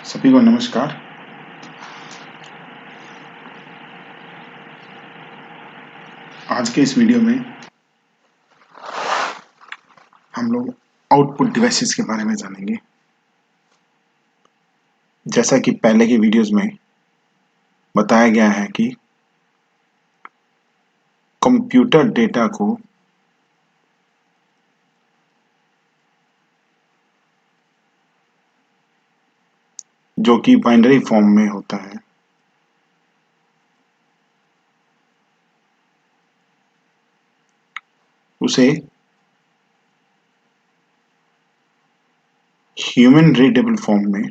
सभी को नमस्कार। आज के इस वीडियो में हम लोग आउटपुट डिवाइसेस के बारे में जानेंगे। जैसा कि पहले की वीडियोस में बताया गया है कि कंप्यूटर डेटा को जो कि बाइनरी फॉर्म में होता है उसे ह्यूमन रीडेबल फॉर्म में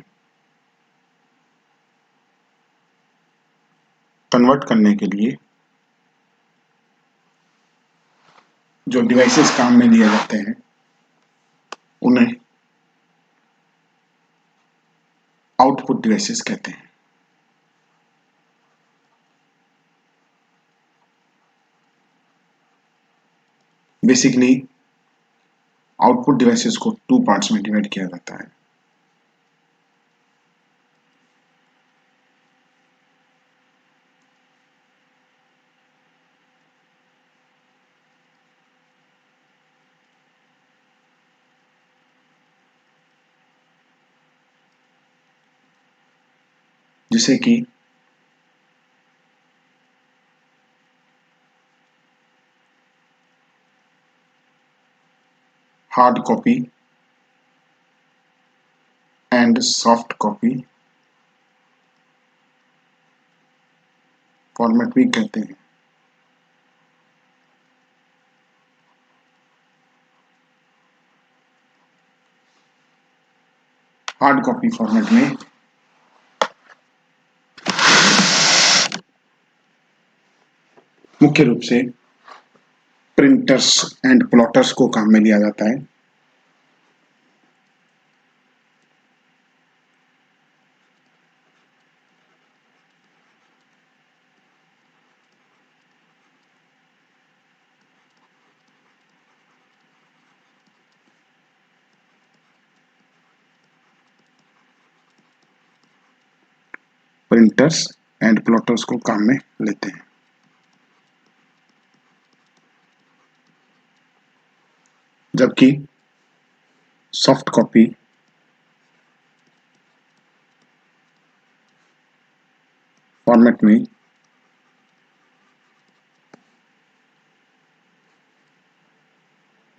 कन्वर्ट करने के लिए जो डिवाइसेस काम में लिए जाते हैं उन्हें आउटपुट डिवाइसेस कहते हैं। बेसिकली आउटपुट डिवाइसेस को 2 पार्ट्स में डिवाइड किया जाता है। जिसे कि hard copy and soft copy format भी कहते हैं। हार्ड कॉपी फॉर्मेट में मुख्य रूप से प्रिंटर्स एंड प्लॉटर्स को काम में लिया जाता है। प्रिंटर्स एंड प्लॉटर्स को काम में लेते हैं। जबकि सॉफ्ट कॉपी फॉर्मेट में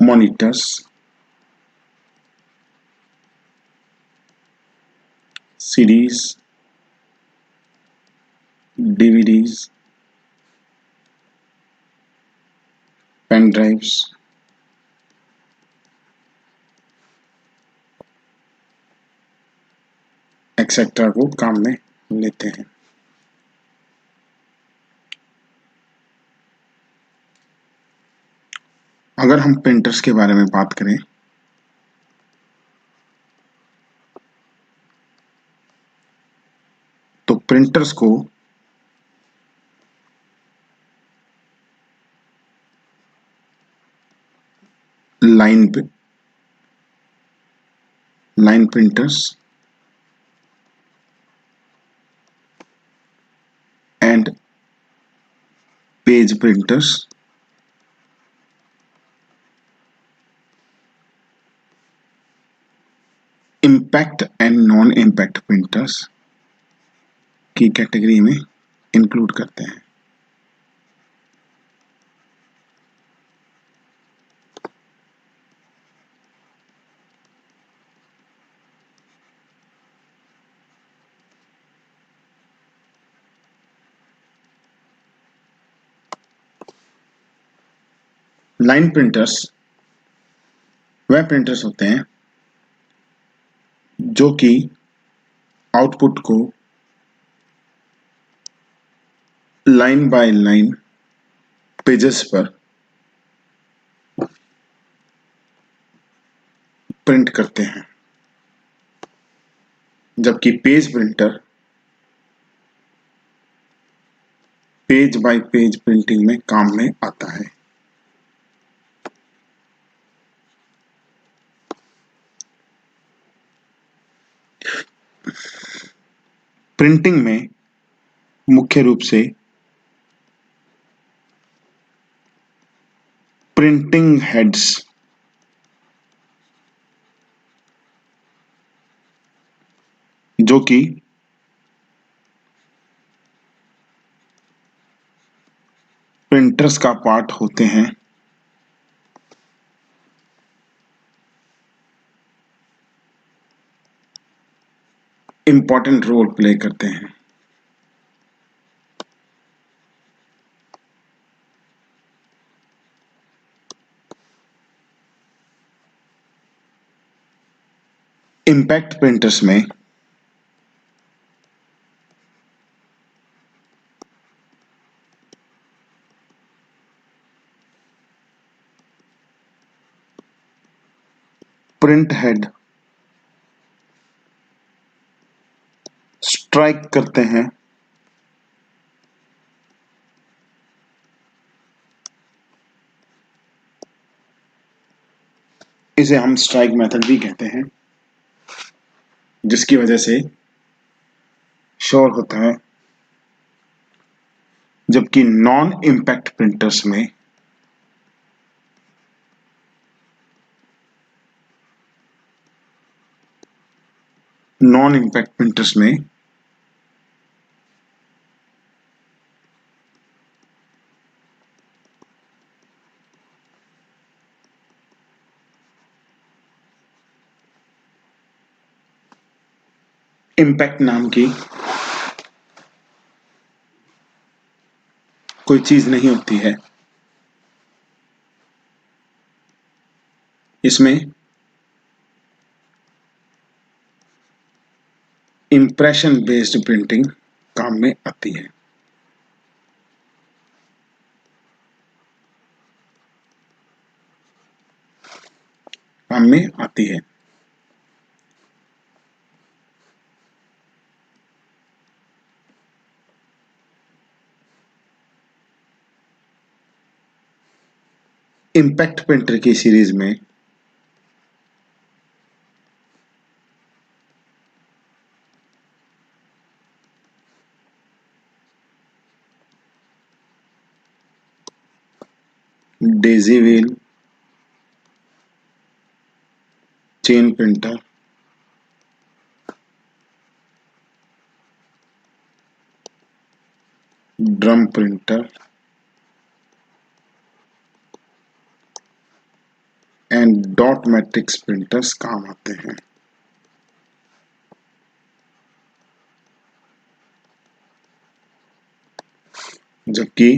monitors, CDs, DVDs, pen drives, etcetera को काम में लेते हैं। अगर हम प्रिंटर्स के बारे में बात करें तो प्रिंटर्स को line printers and page printers, impact and non impact printers की कैटेगरी में इंक्लूड करते हैं। लाइन प्रिंटर्स वह प्रिंटर्स होते हैं जो कि आउटपुट को लाइन बाय लाइन पेजेस पर प्रिंट करते हैं, जबकि page printer page bye page printing में काम में आता है। प्रिंटिंग में मुख्य रूप से प्रिंटिंग हेड्स जो कि प्रिंटर्स का पार्ट होते हैं, इंपॉर्टेंट रोल प्ले करते हैं। इंपैक्ट प्रिंटर्स में प्रिंट हेड स्ट्राइक करते हैं, इसे हम स्ट्राइक मेथड भी कहते हैं, जिसकी वजह से शोर होता है। जबकि नॉन इंपैक्ट प्रिंटर्स में इंपैक्ट नाम की कोई चीज नहीं होती है। इसमें इंप्रेशन बेस्ड प्रिंटिंग काम में आती है। इंपैक्ट प्रिंटर की सीरीज में daisy wheel, chain printer, drum printer and dot matrix printers काम आते हैं। जबकि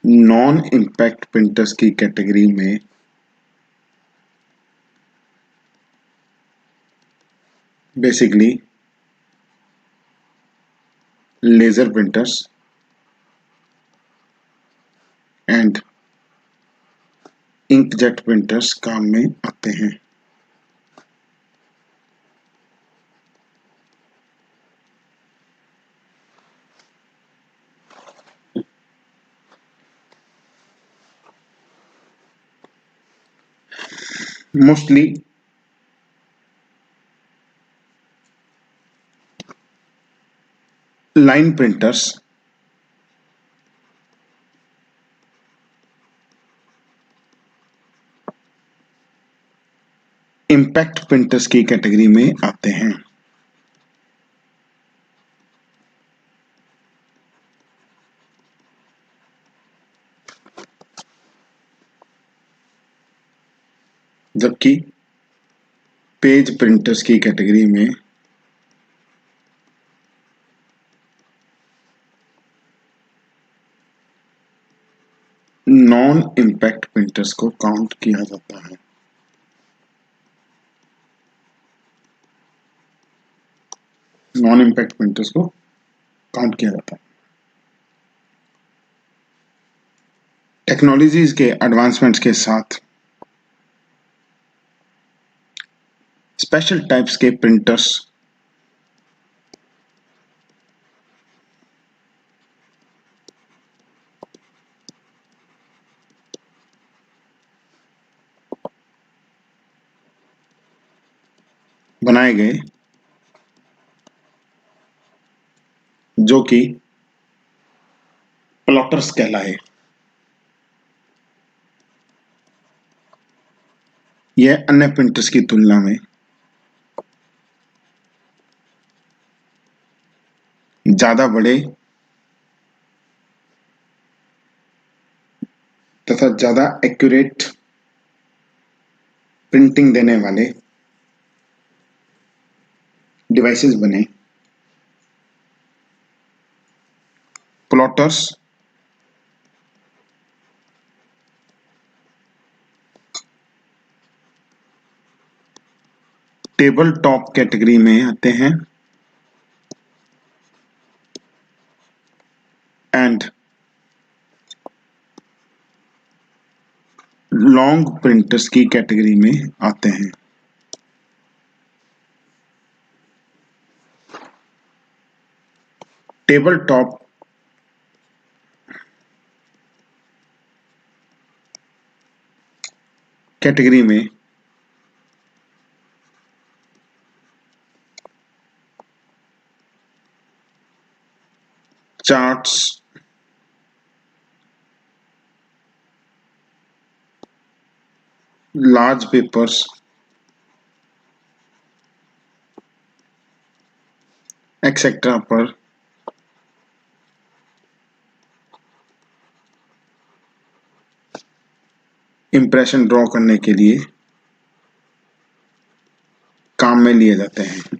नॉन इंपैक्ट प्रिंटर्स की कैटेगरी में basically laser printers and inkjet printers काम में आते हैं। Mostly line printers impact printers की कैटेगरी में आते हैं। जबकि पेज प्रिंटर्स की कैटेगरी में नॉन इंपैक्ट प्रिंटर्स को काउंट किया जाता है। नॉन इंपैक्ट प्रिंटर्स को काउंट किया जाता है। टेक्नोलॉजीज के एडवांसमेंट्स के साथ स्पेशल टाइप्स के प्रिंटर्स बनाए गए, जो कि प्लॉटर्स कहलाए। यह अन्य प्रिंटर्स की तुलना में ज्यादा बड़े तथा ज्यादा एक्यूरेट प्रिंटिंग देने वाले डिवाइसेस बने। प्लॉटर्स टेबल टॉप कैटेगरी में आते हैं एंड लॉन्ग प्रिंटर्स की कैटेगरी में आते हैं। टेबल टॉप कैटेगरी में चार्ट्स, लार्ज पेपर्स, एक्सेट्रा पर इंप्रेशन ड्रॉ करने के लिए काम में लिए जाते हैं।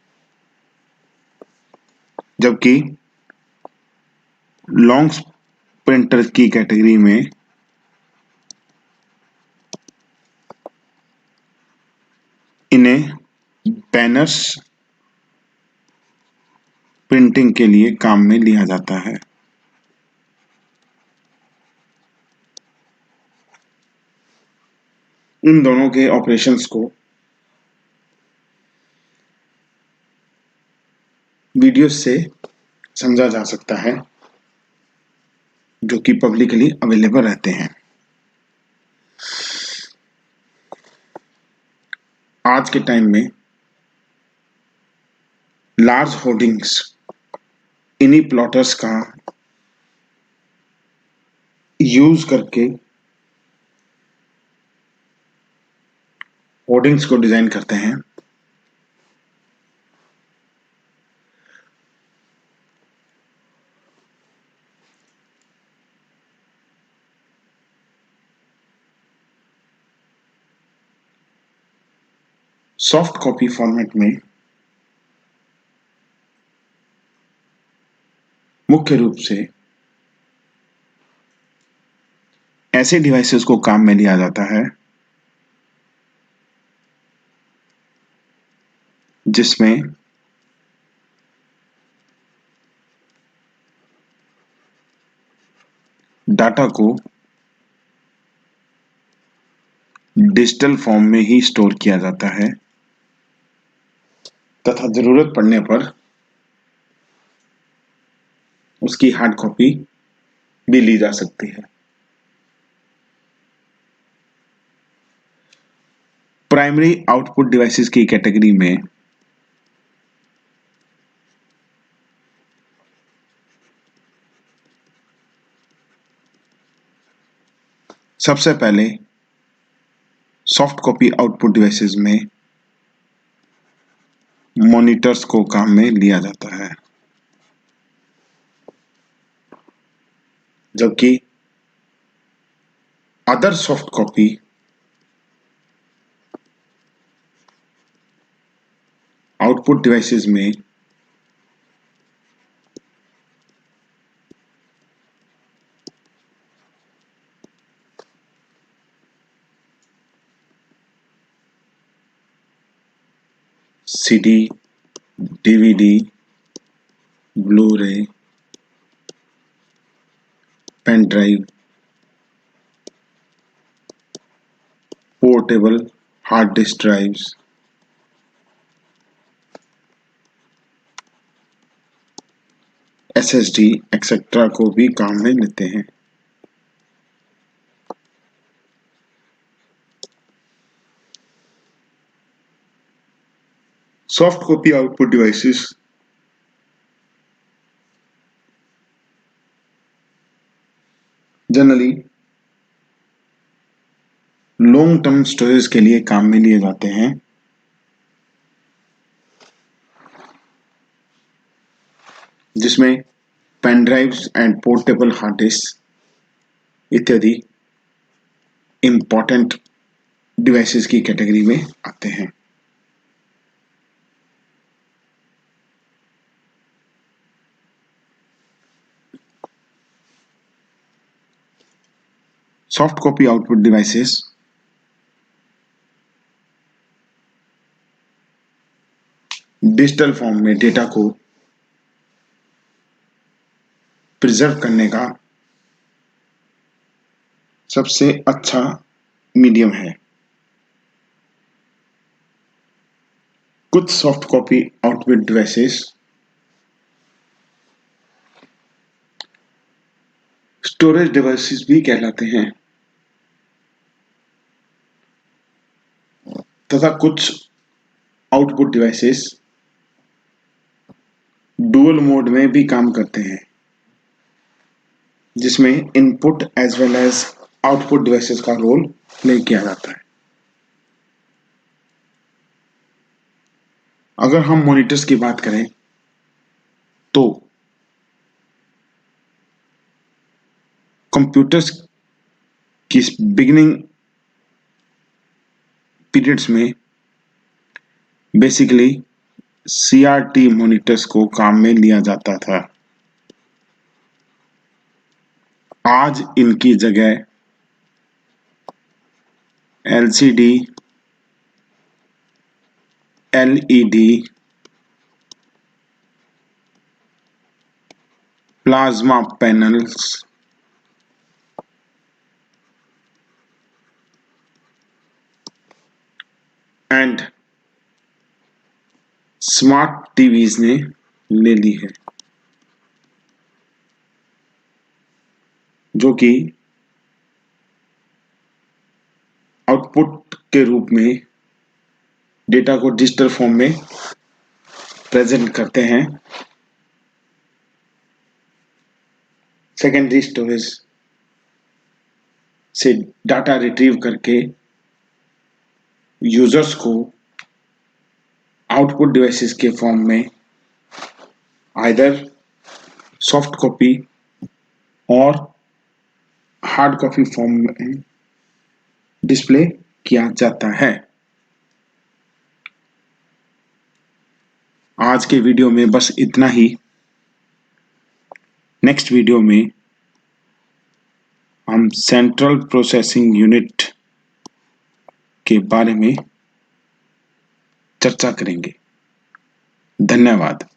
जबकि लॉन्ग प्रिंटर की कैटेगरी में इन्हें बैनर्स प्रिंटिंग के लिए काम में लिया जाता है। इन दोनों के ऑपरेशंस को वीडियो से समझा जा सकता है जो कि पब्लिकली अवेलेबल रहते हैं। आज के टाइम में लार्ज होर्डिंग्स इन्हीं प्लॉटर्स का यूज करके होर्डिंग्स को डिजाइन करते हैं। सॉफ्ट कॉपी फॉर्मेट में मुख्य रूप से ऐसे डिवाइसेस को काम में लिया जाता है जिसमें डाटा को डिजिटल फॉर्म में ही स्टोर किया जाता है तथा जरूरत पड़ने पर उसकी हार्ड कॉपी भी ली जा सकती है। प्राइमरी आउटपुट डिवाइसेस की कैटेगरी में सबसे पहले सॉफ्ट कॉपी आउटपुट डिवाइसेस में मॉनिटर्स को काम में लिया जाता है, जबकि other soft copy output devices में CD, DVD, Blu-ray, pen drive, portable hard disk drives, SSD etcetera को भी काम में लेते हैं। Soft copy output devices generally long term storage के लिए काम में लिए जाते हैं, जिसमें pen drives and portable hard disc इत्यादि इंपॉर्टेंट डिवाइसेस की कैटेगरी में आते हैं। Soft copy output devices digital form में डेटा को प्रिजर्व करने का सबसे अच्छा मीडियम है। कुछ soft copy output devices storage devices भी कहलाते हैं तथा कुछ आउटपुट डिवाइसेस डुअल मोड में भी काम करते हैं, जिसमें input as well as output devices का रोल प्ले किया जाता है। अगर हम मॉनिटर्स की बात करें तो कंप्यूटर्स की बिगिनिंग पीरियड्स में बेसिकली CRT मॉनिटर्स को काम में लिया जाता था। आज इनकी जगह LCD, LED, plasma panels, and smart TVs ने ले ली है, जो कि आउटपुट के रूप में डेटा को डिजिटल फॉर्म में प्रेजेंट करते हैं। सेकेंडरी स्टोरेज से डाटा रिट्रीव करके यूजर्स को आउटपुट डिवाइसेस के फॉर्म में आइदर सॉफ्ट कॉपी और हार्ड कॉपी फॉर्म में डिस्प्ले किया जाता है। आज के वीडियो में बस इतना ही। नेक्स्ट वीडियो में हम सेंट्रल प्रोसेसिंग यूनिट के बारे में चर्चा करेंगे। धन्यवाद।